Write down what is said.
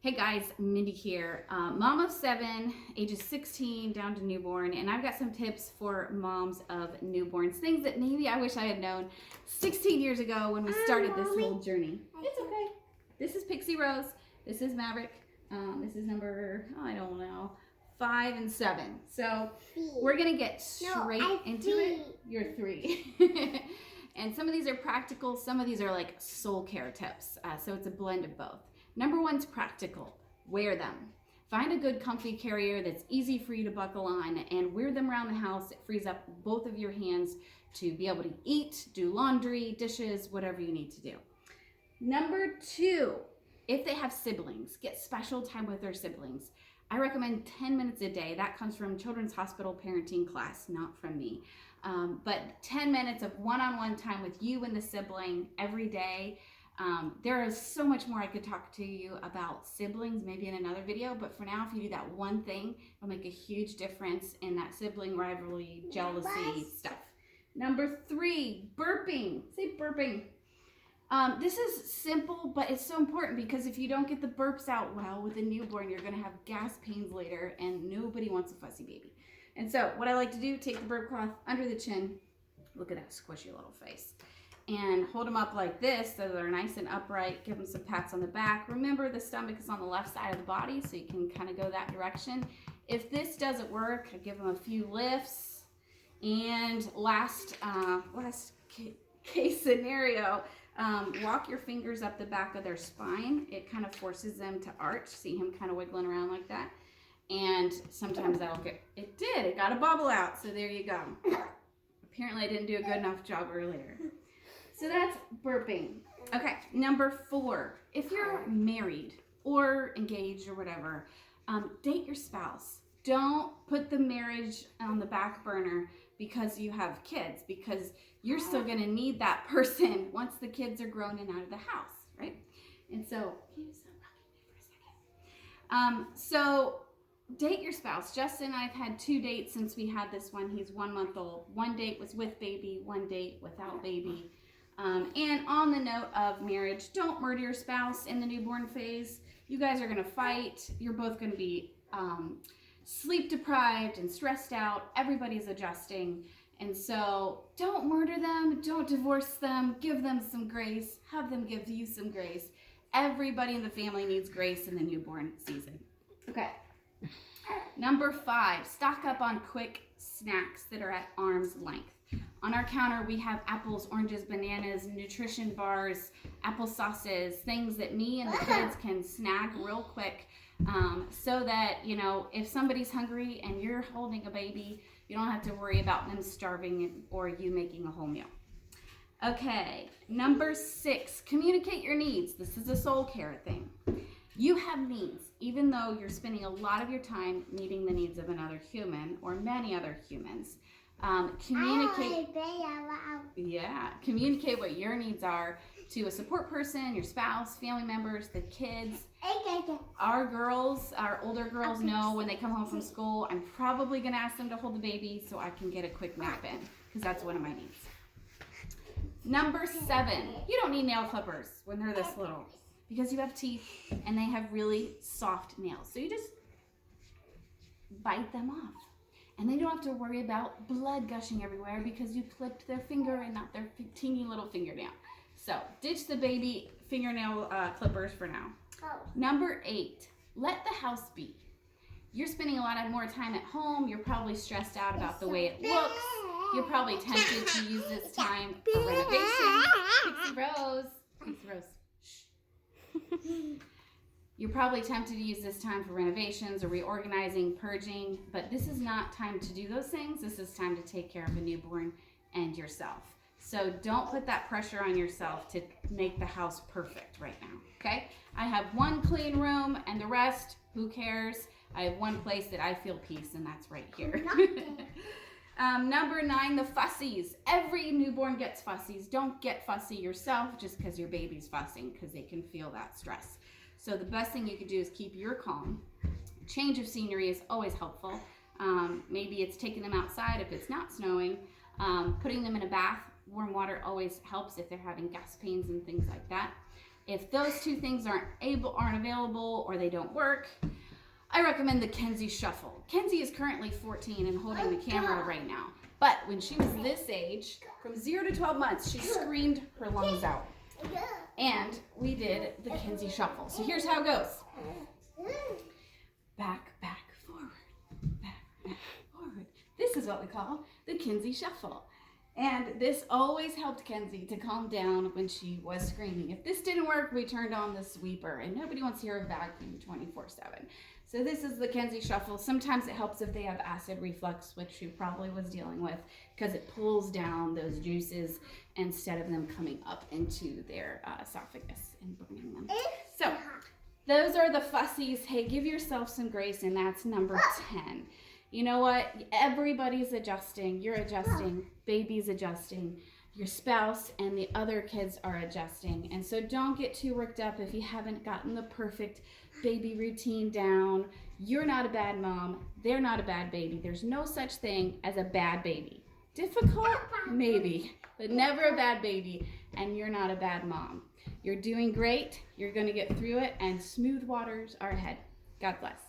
Hey guys, Mindy here, mom of 7, ages 16 down to newborn, and I've got some tips for moms of newborns, things that maybe I wish I had known 16 years ago when we started this whole journey. It's okay. This is Pixie Rose, this is Maverick, this is number, I don't know, 5 and 7. So we're gonna get straight into it. You're 3. And some of these are practical, some of these are like soul care tips, so it's a blend of both. Number 1's practical. Wear them. Find a good comfy carrier that's easy for you to buckle on and wear them around the house. It frees up both of your hands to be able to eat, do laundry, dishes, whatever you need to do. Number 2, if they have siblings, get special time with their siblings. I recommend 10 minutes a day. That comes from Children's Hospital parenting class, not from me. But 10 minutes of one-on-one time with you and the sibling every day. There is so much more I could talk to you about siblings, maybe in another video, but for now, if you do that one thing, it'll make a huge difference in that sibling rivalry, jealousy stuff. Number 3, burping. Say burping. This is simple, but it's so important because if you don't get the burps out well with a newborn, you're gonna have gas pains later and nobody wants a fussy baby. And so what I like to do, take the burp cloth under the chin, look at that squishy little face, and hold them up like this so they're nice and upright. Give them some pats on the back. Remember, the stomach is on the left side of the body, so you can kind of go that direction. If this doesn't work, I give them a few lifts. And last case scenario, walk your fingers up the back of their spine. It kind of forces them to arch. See him kind of wiggling around like that. And sometimes that'll it got a bubble out, so there you go. Apparently I didn't do a good enough job earlier. So that's burping. Okay, number 4, if you're married or engaged or whatever, date your spouse. Don't put the marriage on the back burner because you have kids, because you're still gonna need that person once the kids are grown and out of the house, right? And so, so date your spouse. Justin and I've had 2 dates since we had this one. He's 1 month old. 1 date was with baby, 1 date without baby. And on the note of marriage, don't murder your spouse in the newborn phase. You guys are going to fight. You're both going to be sleep deprived and stressed out. Everybody's adjusting. And so don't murder them. Don't divorce them. Give them some grace. Have them give you some grace. Everybody in the family needs grace in the newborn season. Okay. Number 5, stock up on quick snacks that are at arm's length. On our counter, we have apples, oranges, bananas, nutrition bars, apple sauces, things that me and the kids can snag real quick so that, you know, if somebody's hungry and you're holding a baby, you don't have to worry about them starving or you making a whole meal. Okay, number 6, communicate your needs. This is a soul care thing. You have needs, even though you're spending a lot of your time meeting the needs of another human or many other humans. Communicate what your needs are to a support person, your spouse, family members, the kids. Our older girls know when they come home from school, I'm probably gonna ask them to hold the baby so I can get a quick nap in, because that's one of my needs. Number 7, you don't need nail clippers when they're this little, because you have teeth and they have really soft nails. So you just bite them off. And they don't have to worry about blood gushing everywhere because you clipped their finger and not their teeny little fingernail. So ditch the baby fingernail clippers for now. Number 8, let the house be. You're spending a lot more time at home. You're probably stressed out about the way it looks. You're probably tempted to use this time for renovation. Pixie Rose. Shh. You're probably tempted to use this time for renovations or reorganizing, purging, but this is not time to do those things. This is time to take care of a newborn and yourself. So don't put that pressure on yourself to make the house perfect right now, okay? I have 1 clean room and the rest, who cares? I have 1 place that I feel peace, and that's right here. Number 9, the fussies. Every newborn gets fussies. Don't get fussy yourself just because your baby's fussing, because they can feel that stress. So the best thing you could do is keep your calm. Change of scenery is always helpful. Maybe it's taking them outside if it's not snowing. Putting them in a bath. Warm water always helps if they're having gas pains and things like that. If those two things aren't available or they don't work, I recommend the Kenzie Shuffle. Kenzie is currently 14 and holding the camera right now. But when she was this age, from 0 to 12 months, she screamed her lungs out. And we did the Kenzie Shuffle. So here's how it goes. Back, back, forward. Back, back, forward. This is what we call the Kenzie Shuffle. And this always helped Kenzie to calm down when she was screaming. If this didn't work, we turned on the sweeper, and nobody wants to hear a vacuum 24/7. So this is the Kenzie Shuffle. Sometimes it helps if they have acid reflux, which she probably was dealing with, because it pulls down those juices instead of them coming up into their esophagus and burning them. So those are the fussies. Hey, give yourself some grace, and that's number 10. You know what? Everybody's adjusting. You're adjusting. Baby's adjusting. Your spouse and the other kids are adjusting. And so don't get too worked up if you haven't gotten the perfect baby routine down. You're not a bad mom. They're not a bad baby. There's no such thing as a bad baby. Difficult? Maybe. But never a bad baby. And you're not a bad mom. You're doing great. You're going to get through it. And smooth waters are ahead. God bless.